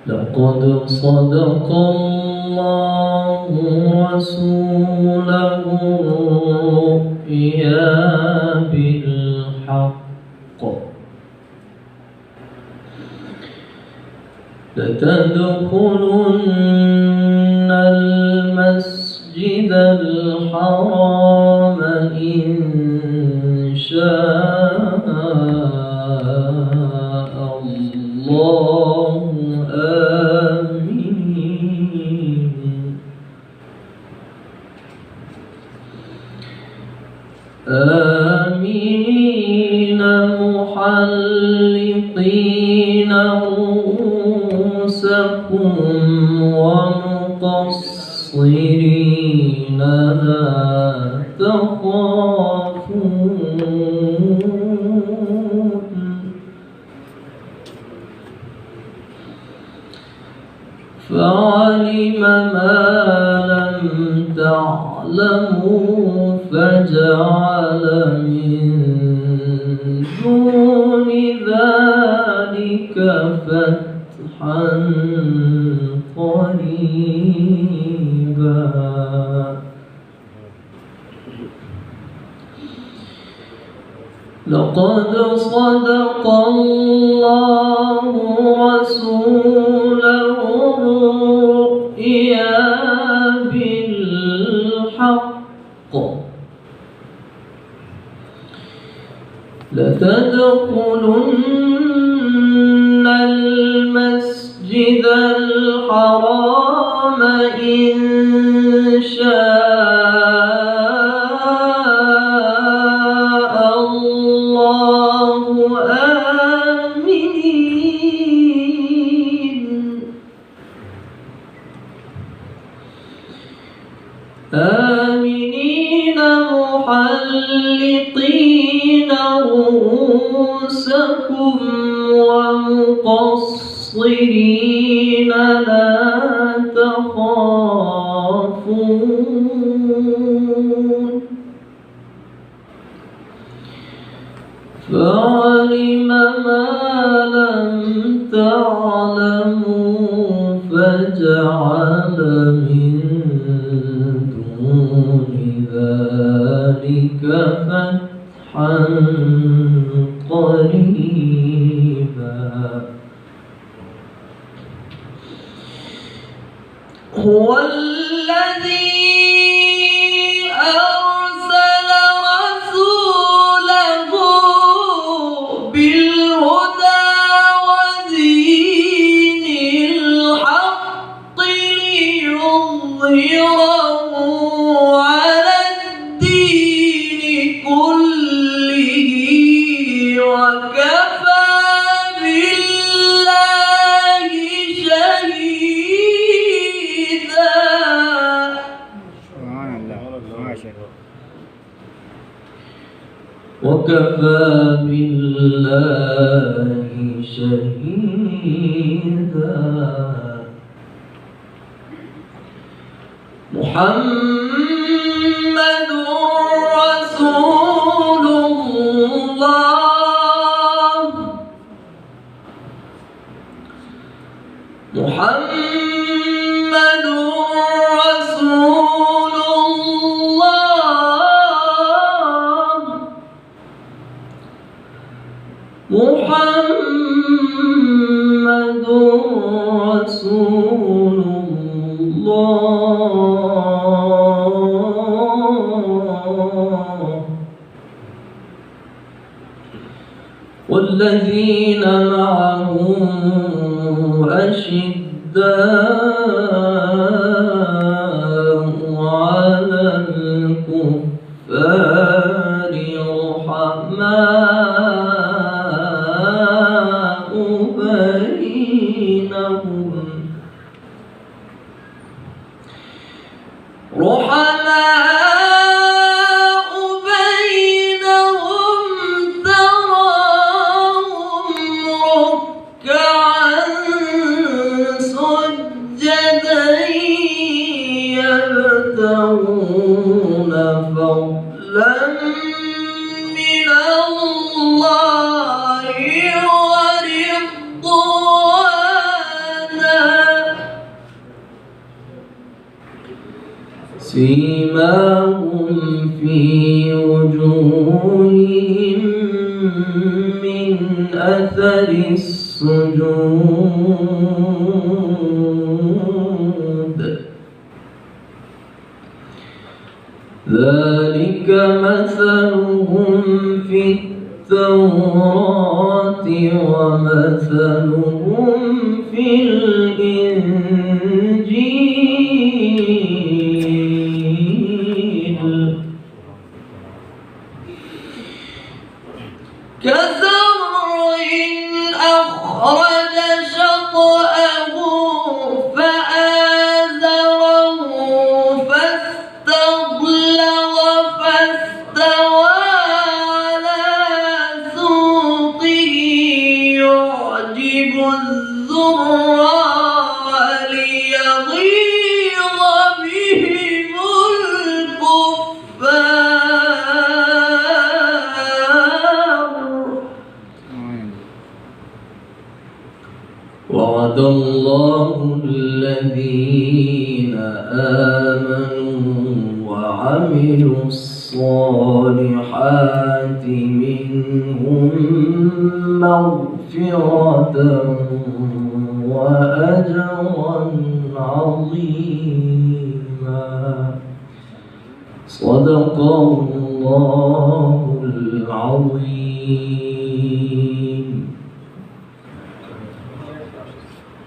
لقد صدق الله رسوله الرؤيا بالحق لتدخلن المسجد الحرام إن شاء الله آمنين محلقين رؤوسكم ومقصرين لا تخافون فعلم ما لم تعلموا فجعل من دون ذلك فتحا قريبا. لقد صدق الله رسوله الرؤيا بالحق لتدخلن المسجد الحرام إن شاء الله آمنين محلقين رؤوسكم ومقصرين لا تخافون فعلم ما لم تعلموا فجعل من دون ذلك فتحا قريبا. هو الذي أرسل رسوله بالهدى ودين الحق ليظهره على الدين كله وكفى بالله شهيدا. وكفى بالله شهيدا. محمد رسول الله محمد رسول الله محمد رسول الله والذين معه أشداء على الكفار رحماء بينهم تراهم ركعا سجدا سيماهم في وجوههم من أثر السجود ذلك مثلهم في التوراة ومثلهم في الإنجيل كزرع أخرج شطأه فآزره فاستغلظ فاستوى على سوقه يعجب الزراع ليغيظ بهم الكفار. وعد الله الذين آمنوا وعملوا الصالحات منهم مغفرة وأجرا عظيما. صدق الله العظيم.